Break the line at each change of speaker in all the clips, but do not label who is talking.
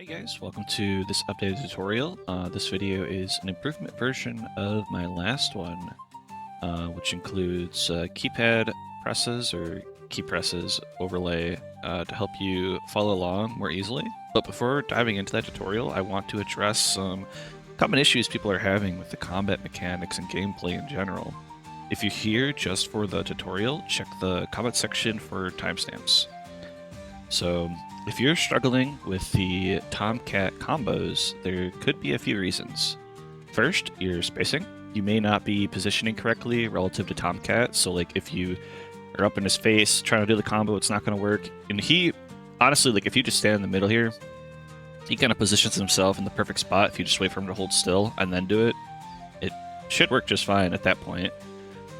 Hey guys, welcome to this updated tutorial. This video is an improvement version of my last one, which includes keypad presses or key presses overlay to help you follow along more easily. But before diving into that tutorial, I want to address some common issues people are having with the combat mechanics and gameplay in general. If you're here just for the tutorial, check the comment section for timestamps. So, if you're struggling with the Tomcat combos, there could be a few reasons. First, your spacing. You may not be positioning correctly relative to Tomcat, so like if you are up in his face trying to do the combo, it's not going to work. And he, honestly, like if you just stand in the middle here, he kind of positions himself in the perfect spot if you just wait for him to hold still and then do it. It should work just fine at that point.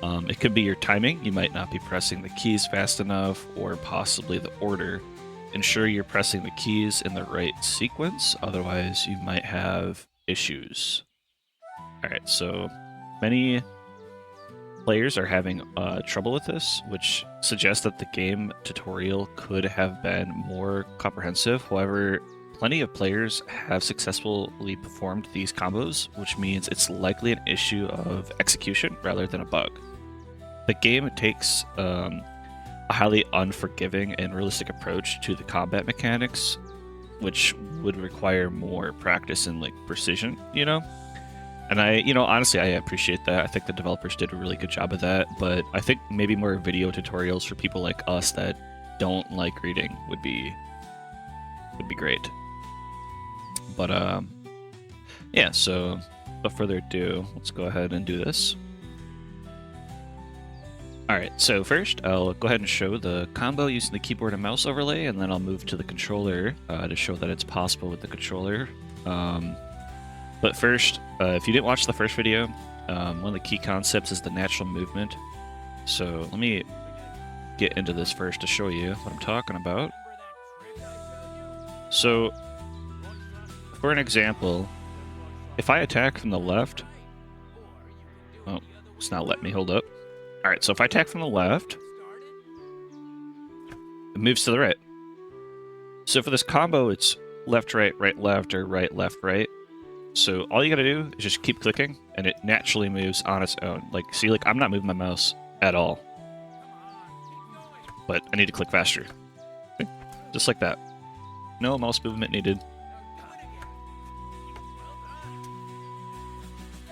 It could be your timing. You might not be pressing the keys fast enough, or possibly the order. Ensure you're pressing the keys in the right sequence, otherwise you might have issues. Alright, so many players are having trouble with this, which suggests that the game tutorial could have been more comprehensive. However, plenty of players have successfully performed these combos, which means it's likely an issue of execution rather than a bug. The game takes a highly unforgiving and realistic approach to the combat mechanics, which would require more practice and like precision, you know? And honestly, I appreciate that. I think the developers did a really good job of that, but I think maybe more video tutorials for people like us that don't like reading would be great. But yeah, so without further ado, let's go ahead and do this. Alright, so first I'll go ahead and show the combo using the keyboard and mouse overlay, and then I'll move to the controller to show that it's possible with the controller. But first, if you didn't watch the first video, one of the key concepts is the natural movement. So let me get into this first to show you what I'm talking about. So, for an example, if I attack from the left... Oh, it's not letting me hold up. Alright, so if I attack from the left, it moves to the right. So for this combo, it's left, right, left, or right, left, right. So all you gotta do is just keep clicking, and it naturally moves on its own. Like, see, like, I'm not moving my mouse at all. But I need to click faster. Just like that. No mouse movement needed.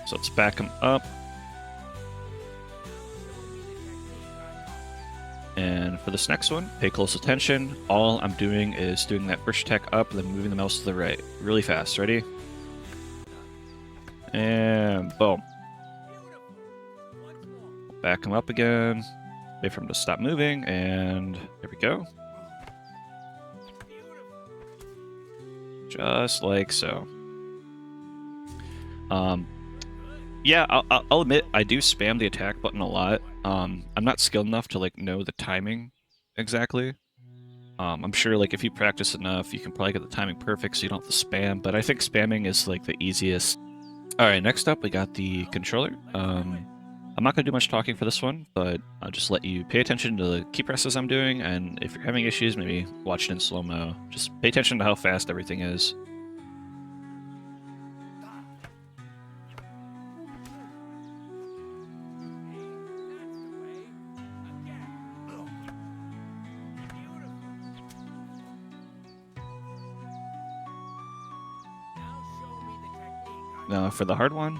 So let's back him up. And for this next one, pay close attention. All I'm doing is doing that first attack up, and then moving the mouse to the right. Really fast. Ready? And boom. Back him up again. Wait for him to stop moving, and there we go. Just like so. Yeah, I'll admit I do spam the attack button a lot. I'm not skilled enough to like know the timing exactly. I'm sure like if you practice enough, you can probably get the timing perfect so you don't have to spam, but I think spamming is like the easiest. Alright, next up we got the controller. I'm not going to do much talking for this one, but I'll just let you pay attention to the key presses I'm doing, and if you're having issues, maybe watch it in slow-mo. Just pay attention to how fast everything is. Now for the hard one.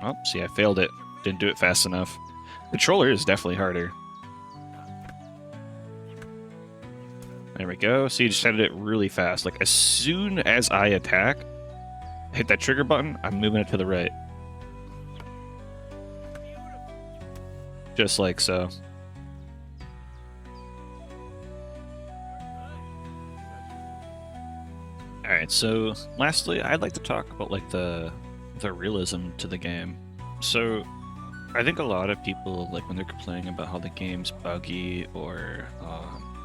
Oh, see, I failed it. Didn't do it fast enough. Controller is definitely harder. There we go. See, you just ended it really fast. Like, as soon as I attack, hit that trigger button, I'm moving it to the right. Just like so. Alright, so lastly, I'd like to talk about like the realism to the game. So I think a lot of people, like when they're complaining about how the game's buggy or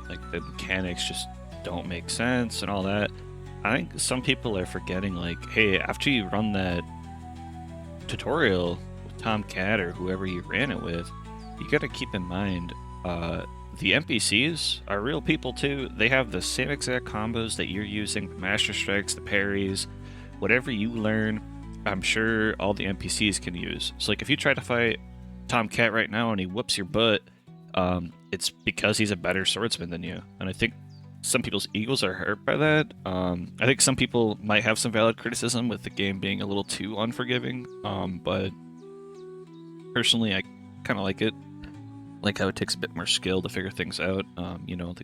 like the mechanics just don't make sense and all that, I think some people are forgetting like, hey, after you run that tutorial with Tomcat or whoever you ran it with, you gotta keep in mind the NPCs are real people too. They have the same exact combos that you're using, the master strikes, the parries, whatever you learn, I'm sure all the NPCs can use. So like if you try to fight Tomcat right now and he whoops your butt, it's because he's a better swordsman than you. And I think some people's egos are hurt by that. I think some people might have some valid criticism with the game being a little too unforgiving, but personally I kind of like it. Like how it takes a bit more skill to figure things out. You know, the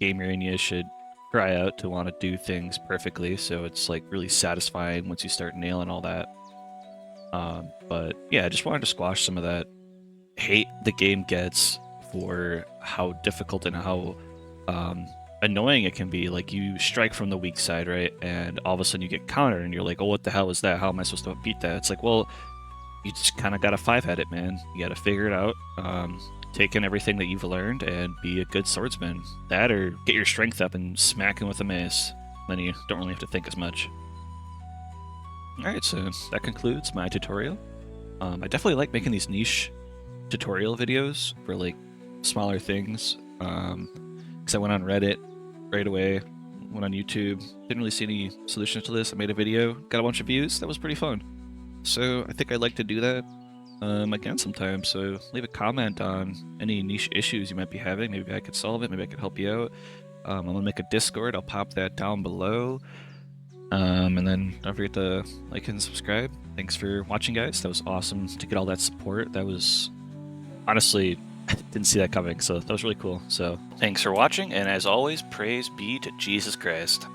gamer in you should try out to want to do things perfectly, so it's like really satisfying once you start nailing all that. But yeah, I just wanted to squash some of that hate the game gets for how difficult and how annoying it can be. Like you strike from the weak side, right? And all of a sudden you get countered and you're like, oh, what the hell is that? How am I supposed to beat that? It's like, well, you just kind of got to five-head it, man. You got to figure it out. Take in everything that you've learned and be a good swordsman. That or get your strength up and smack him with a mace. Then you don't really have to think as much. Alright, so that concludes my tutorial. I definitely like making these niche tutorial videos for like smaller things. Because I went on Reddit right away, went on YouTube, didn't really see any solutions to this. I made a video, got a bunch of views, that was pretty fun. So I think I'd like to do that again sometime, so leave a comment on any niche issues you might be having. Maybe I could solve it, maybe I could help you out. I'm gonna make a Discord, I'll pop that down below. And then don't forget to like and subscribe. Thanks for watching, guys. That was awesome to get all that support. That was, honestly, I didn't see that coming, so that was really cool. So thanks for watching, and as always, praise be to Jesus Christ.